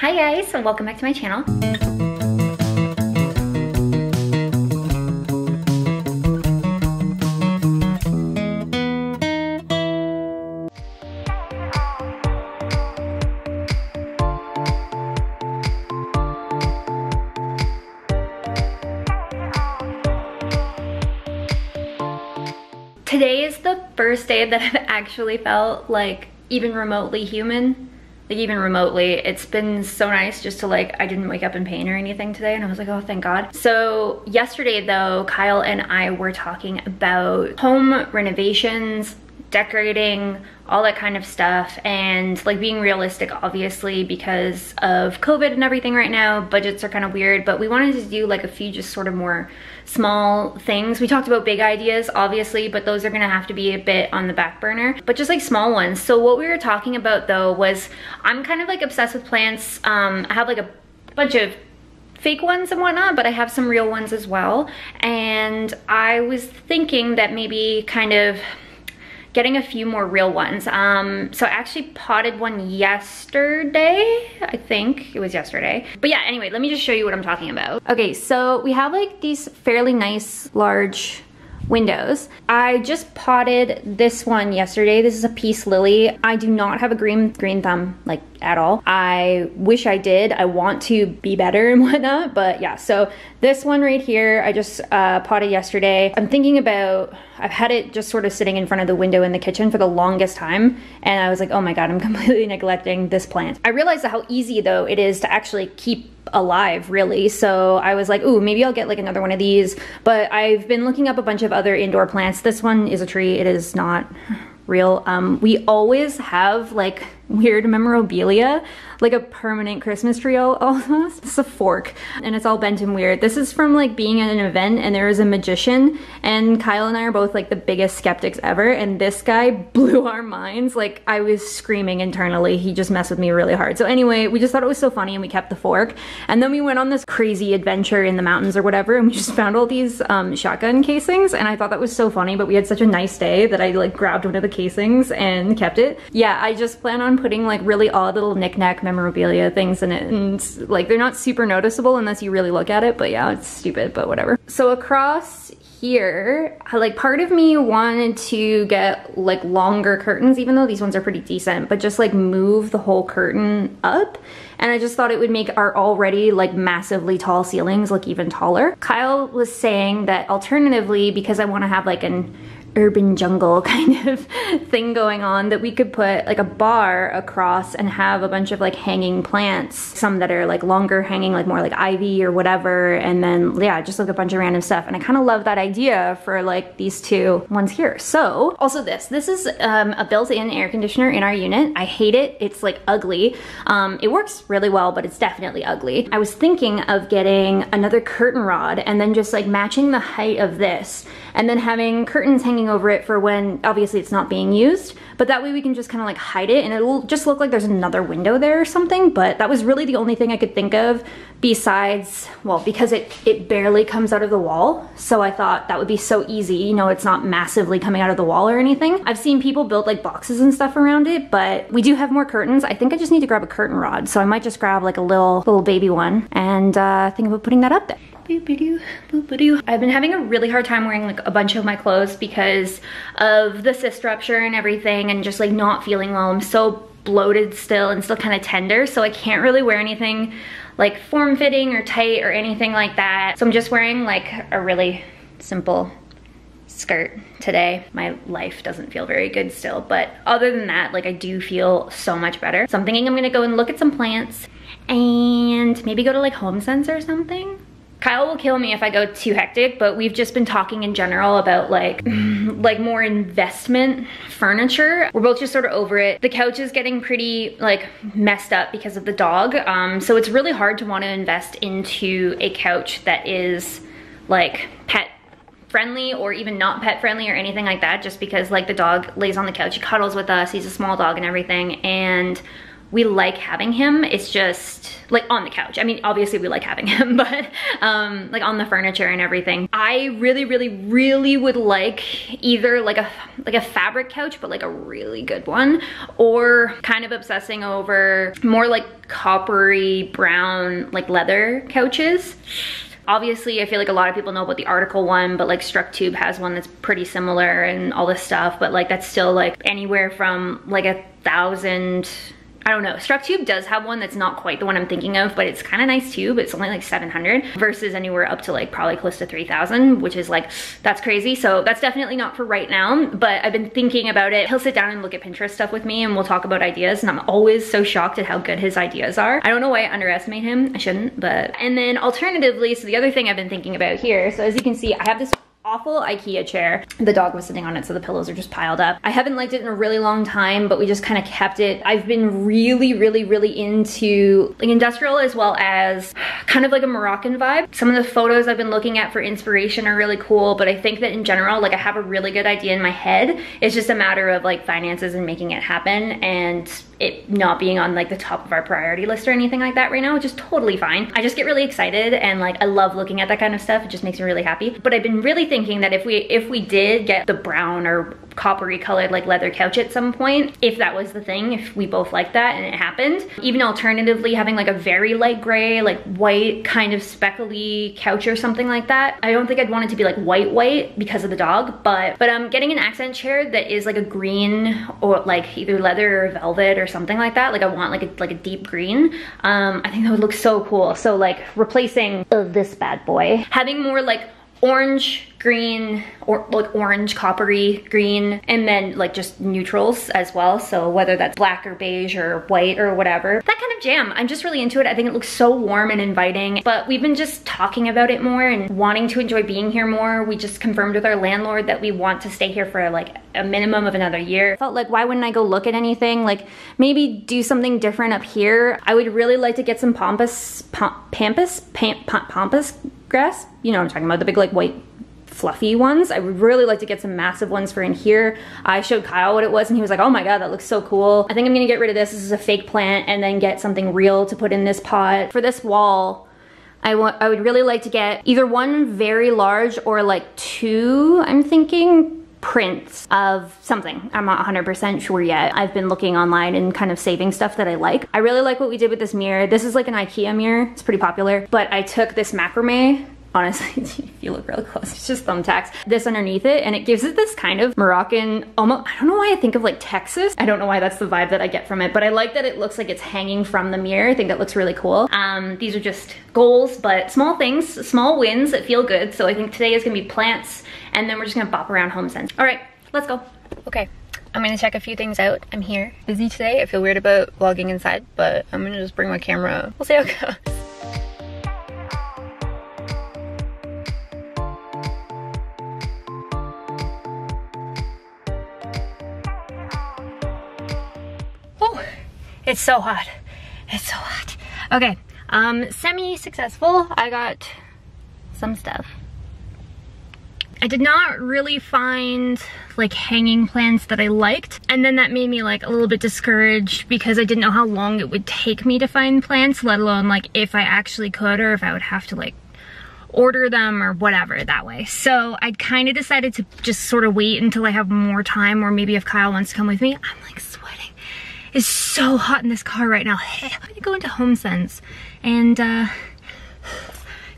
Hi guys, and welcome back to my channel. Today is the first day that I've actually felt like even remotely human. Like even remotely. It's been so nice just to like, I didn't wake up in pain or anything today, and I was like, oh, thank God. So yesterday though, Kyle and I were talking about home renovations, decorating, all that kind of stuff, and like being realistic obviously because of COVID and everything right now. Budgets are kind of weird, but we wanted to do like a few just sort of more small things. We talked about big ideas obviously, but those are gonna have to be a bit on the back burner, but just like small ones. So what we were talking about though was, I'm kind of like obsessed with plants. I have like a bunch of fake ones and whatnot, but I have some real ones as well. And I was thinking that maybe kind of getting a few more real ones. So I actually potted one yesterday. I think it was yesterday. But yeah, anyway, let me just show you what I'm talking about. Okay, so we have like these fairly nice large windows. I just potted this one yesterday. This is a peace lily. I do not have a green thumb like at all. I wish I did. I want to be better and whatnot, but yeah. So this one right here, I just potted yesterday. I'm thinking about, I've had it just sort of sitting in front of the window in the kitchen for the longest time, and I was like, oh my God, I'm completely neglecting this plant. I realized how easy though it is to actually keep alive, really. So I was like, ooh, maybe I'll get like another one of these. But I've been looking up a bunch of other indoor plants. This one is a tree. It is not real. We always have like weird memorabilia, like a permanent Christmas tree almost. This is a fork and it's all bent and weird. This is from like being at an event and there was a magician, and Kyle and I are both like the biggest skeptics ever, and this guy blew our minds. Like I was screaming internally. He just messed with me really hard. So anyway, we just thought it was so funny and we kept the fork. And then we went on this crazy adventure in the mountains or whatever, and we just found all these shotgun casings, and I thought that was so funny, but we had such a nice day that I like grabbed one of the casings and kept it. Yeah, I just plan on putting like really odd little knick-knack memorabilia things in it, and like they're not super noticeable unless you really look at it, but yeah, it's stupid, but whatever. So across here, like part of me wanted to get like longer curtains, even though these ones are pretty decent, but just like move the whole curtain up. And I just thought it would make our already like massively tall ceilings look even taller. Kyle was saying that alternatively, because I want to have like an urban jungle kind of thing going on, that we could put like a bar across and have a bunch of like hanging plants, some that are like longer hanging, like more like ivy or whatever, and then yeah, just like a bunch of random stuff. And I kind of love that idea for like these two ones here. So also this is a built-in air conditioner in our unit. I hate it. It's like ugly. It works really well, but it's definitely ugly. I was thinking of getting another curtain rod and then just like matching the height of this, and then having curtains hanging over it for when obviously it's not being used, but that way we can just kind of like hide it and it'll just look like there's another window there or something. But that was really the only thing I could think of besides, well, because it barely comes out of the wall, so I thought that would be so easy, you know, it's not massively coming out of the wall or anything. I've seen people build like boxes and stuff around it, but we do have more curtains. I think I just need to grab a curtain rod, so I might just grab like a little baby one and think about putting that up there. Boop-a-doo, boop-a-doo. I've been having a really hard time wearing like a bunch of my clothes because of the cyst rupture and everything, and just like not feeling well. I'm so bloated still and still kind of tender, so I can't really wear anything like form-fitting or tight or anything like that. So I'm just wearing like a really simple skirt today. My life doesn't feel very good still, but other than that, like I do feel so much better. So I'm thinking I'm gonna go and look at some plants and maybe go to like HomeSense or something. Kyle will kill me if I go too hectic, but we've just been talking in general about like more investment furniture. We're both just sort of over it. The couch is getting pretty like messed up because of the dog. So it's really hard to want to invest into a couch that is like pet friendly or even not pet friendly or anything like that, just because like the dog lays on the couch, he cuddles with us, he's a small dog and everything, and we like having him. It's just like on the couch. I mean, obviously we like having him, but like on the furniture and everything. I really would like either like a fabric couch, but like a really good one, or kind of obsessing over more like coppery brown, like leather couches. Obviously, I feel like a lot of people know about the Article one, but like Structube has one that's pretty similar and all this stuff, but like that's still like anywhere from like 1,000, I don't know. Structube does have one that's not quite the one I'm thinking of, but it's kind of nice too, but it's only like 700 versus anywhere up to like probably close to 3,000, which is like, that's crazy. So that's definitely not for right now, but I've been thinking about it. He'll sit down and look at Pinterest stuff with me and we'll talk about ideas, and I'm always so shocked at how good his ideas are. I don't know why I underestimate him. I shouldn't, but. And then alternatively, so the other thing I've been thinking about here, so as you can see, I have this awful IKEA chair. The dog was sitting on it, so the pillows are just piled up. I haven't liked it in a really long time, but we just kind of kept it. I've been really into like industrial as well as kind of like a Moroccan vibe. Some of the photos I've been looking at for inspiration are really cool, but I think that in general, like I have a really good idea in my head. It's just a matter of like finances and making it happen, and it not being on like the top of our priority list or anything like that right now, which is totally fine. I just get really excited and like I love looking at that kind of stuff. It just makes me really happy. But I've been really thinking that if we did get the brown or coppery colored like leather couch at some point, if that was the thing, if we both liked that and it happened, even alternatively having like a very light gray, like white kind of speckly couch or something like that. I don't think I'd want it to be like white because of the dog, but getting an accent chair that is like a green or like either leather or velvet or something like that. Like I want like a deep green. I think that would look so cool. So like replacing this bad boy, having more like orange, green, or like orange, coppery, green, and then like just neutrals as well. So whether that's black or beige or white or whatever, that kind of jam. I'm just really into it. I think it looks so warm and inviting, but we've been just talking about it more and wanting to enjoy being here more. We just confirmed with our landlord that we want to stay here for like a minimum of another year. Felt like, why wouldn't I go look at anything? Like maybe do something different up here. I would really like to get some pampas grass. You know what I'm talking about, the big like white fluffy ones. I would really like to get some massive ones for in here. I showed Kyle what it was and he was like, oh my god, that looks so cool. I think I'm gonna get rid of this. This is a fake plant, and then get something real to put in this pot. For this wall, I would really like to get either one very large or like two, I'm thinking, prints of something. I'm not 100% sure yet. I've been looking online and kind of saving stuff that I like. I really like what we did with this mirror. This is like an IKEA mirror. It's pretty popular, but I took this macrame. Honestly, if you look really close, it's just thumbtacks. This underneath it, and it gives it this kind of Moroccan, almost, I don't know why I think of like Texas. I don't know why that's the vibe that I get from it, but I like that it looks like it's hanging from the mirror. I think that looks really cool. These are just goals, but small things, small wins that feel good. So I think today is gonna be plants, and then we're just gonna bop around HomeSense. All right, let's go. Okay, I'm gonna check a few things out. I'm here, busy today. I feel weird about vlogging inside, but I'm gonna just bring my camera. We'll see how it goes. It's so hot. It's so hot. Okay, semi-successful. I got some stuff. I did not really find like hanging plants that I liked, and then that made me like a little bit discouraged because I didn't know how long it would take me to find plants, let alone like if I actually could or if I would have to like order them or whatever that way. So I kind of decided to just sort of wait until I have more time, or maybe if Kyle wants to come with me. I'm like sweating. It's so hot in this car right now. Hey, I'm gonna go into HomeSense and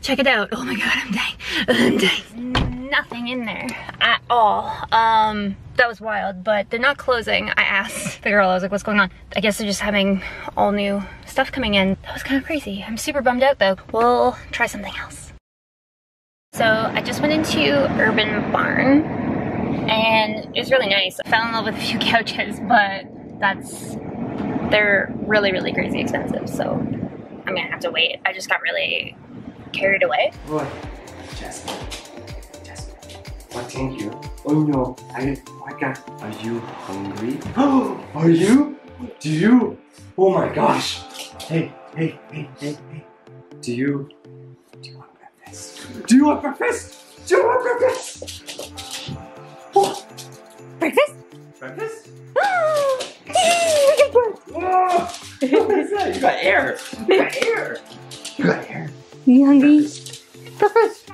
check it out. Oh my god, I'm dying. I'm dying. Nothing in there at all. That was wild, but they're not closing. I asked the girl, I was like, what's going on? I guess they're just having all new stuff coming in. That was kind of crazy. I'm super bummed out though. We'll try something else. So I just went into Urban Barn and it was really nice. I fell in love with a few couches, but they're really crazy expensive, so I'm gonna have to wait. I just got really carried away. What? Jasmine. What can you? Oh no, my god. Are you hungry? Are you? Do you? Oh my gosh. Hey. Do you want breakfast? Do you want breakfast? Do you want breakfast? Oh. Breakfast? Breakfast? Oh, What is that? You got air. You got air. You got air. You hungry? Breakfast.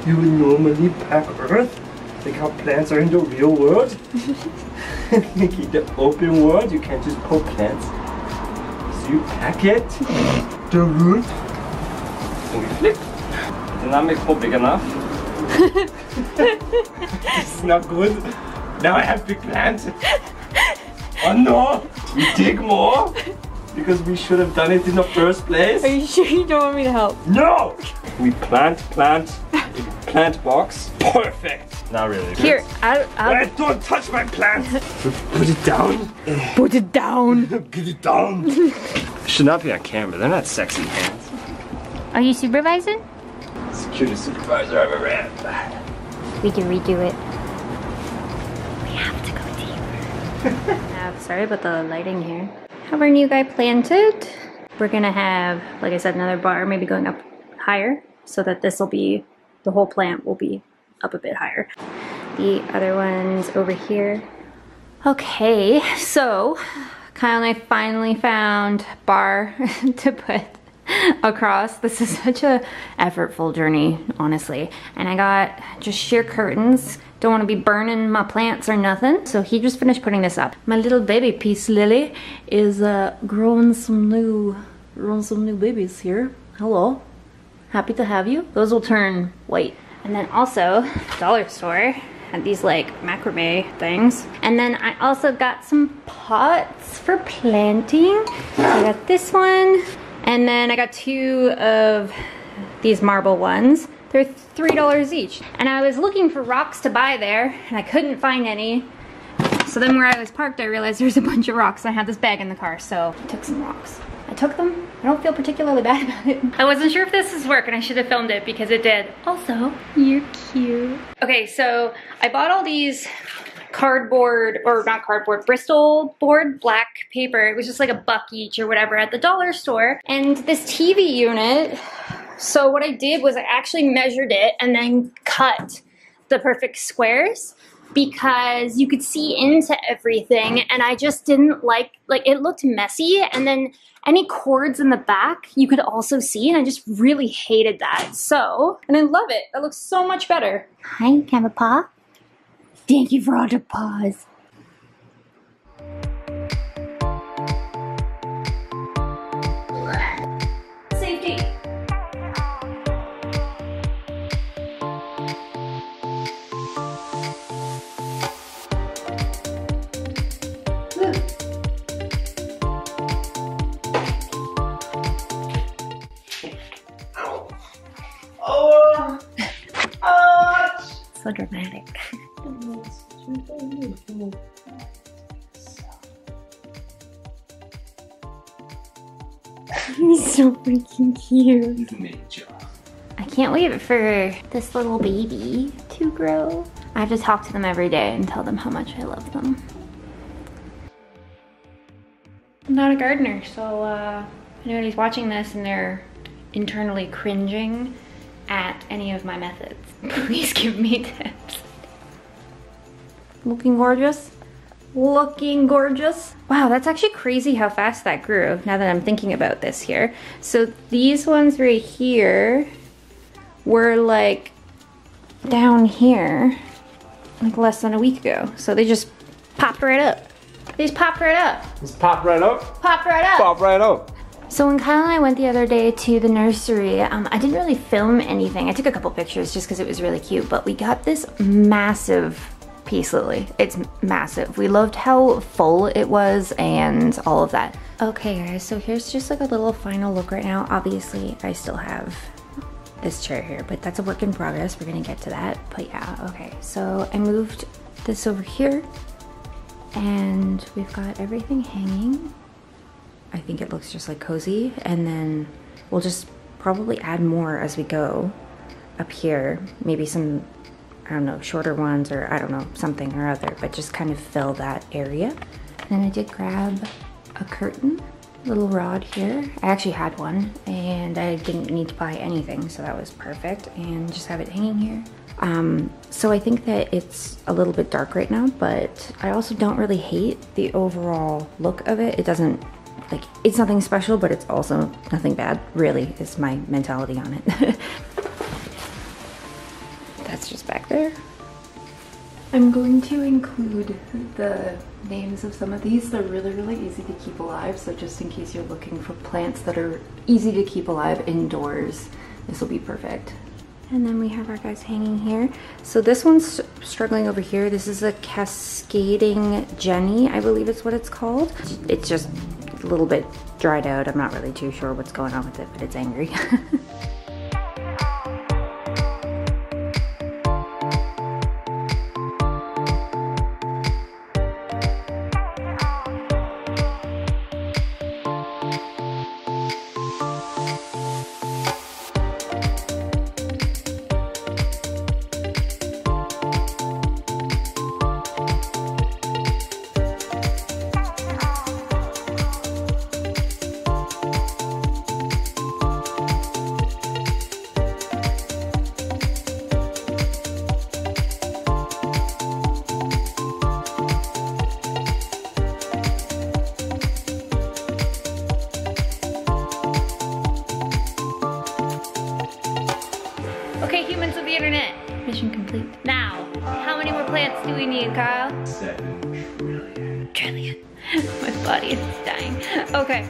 You normally pack earth? Like how plants are in the real world? Like in the open world, you can't just poke plants. So you pack it, the root, and we flip. Did not make hole big enough. This is not good. Now I have big plants. Oh no! We dig more because we should have done it in the first place. Are you sure you don't want me to help? No! We plant box. Perfect. Not really. Here, I'll Don't touch my plant. Put it down. put it down. Get it down. Should not be on camera. They're not sexy hands. Are you supervising? It's the cutest supervisor I've ever had. We can redo it. We have to go deeper. Sorry about the lighting here. Have our new guy planted. We're gonna have, like I said, another bar, maybe going up higher, so that this will be, the whole plant will be up a bit higher. The other one's over here. Okay, so Kyle and I finally found bar to put across. This is such a effortful journey, honestly. And I got just sheer curtains. Don't want to be burning my plants or nothing. So he just finished putting this up. My little baby Peace Lily is growing some new babies here. Hello. Happy to have you. Those will turn white. And then also, dollar store had these like macrame things. And then I also got some pots for planting. I got this one. And then I got 2 of these marble ones. They're $3 each. And I was looking for rocks to buy there and I couldn't find any. So then where I was parked, I realized there's a bunch of rocks. I had this bag in the car, so I took some rocks. I took them. I don't feel particularly bad about it. I wasn't sure if this is work and I should have filmed it because it did. Also, you're cute. Okay, so I bought all these cardboard, or not cardboard, Bristol board black paper. It was just like $1 each or whatever at the dollar store. And this TV unit, so what I did was I actually measured it and then cut the perfect squares because you could see into everything and I just didn't like it looked messy, and then any cords in the back you could also see, and I just really hated that. So, and I love it. That looks so much better. Hi, can I have a paw? Thank you for all the paws. Safety. So dramatic. He's so freaking cute. I can't wait for this little baby to grow. I have to talk to them every day and tell them how much I love them. I'm not a gardener, so if anybody's watching this and they're internally cringing at any of my methods, please give me tips. Looking gorgeous? Looking gorgeous. Wow, that's actually crazy how fast that grew now that I'm thinking about this here. So these ones right here were like down here like less than a week ago. So they just popped right up. They just popped right up. Just pop right up. Popped right up. Pop right up. So when Kyle and I went the other day to the nursery, I didn't really film anything. I took a couple pictures just because it was really cute, but we got this massive peace lily. It's massive. We loved how full it was and all of that. Okay guys, so here's just like a little final look right now. Obviously, I still have this chair here, but that's a work in progress. We're gonna get to that, but yeah, okay. So I moved this over here and we've got everything hanging. I think it looks just like cozy, and then we'll just probably add more as we go up here. Maybe some, I don't know, shorter ones, or I don't know, something or other, but just kind of fill that area. And then I did grab a curtain, little rod here. I actually had one and I didn't need to buy anything, so that was perfect. And just have it hanging here. So I think that it's a little bit dark right now, but I also don't really hate the overall look of it. It doesn't, like, it's nothing special, but it's also nothing bad, really, is my mentality on it. That's just back there. I'm going to include the names of some of these. They're really, really easy to keep alive, so just in case you're looking for plants that are easy to keep alive indoors, this will be perfect. And then we have our guys hanging here. So this one's struggling over here. This is a Cascading Jenny, I believe is what it's called. It's just a little bit dried out. I'm not really too sure what's going on with it, but it's angry. Okay, humans of the internet, mission complete. Now, how many more plants do we need, Kyle? 7 trillion. Trillion. My body is dying. Okay,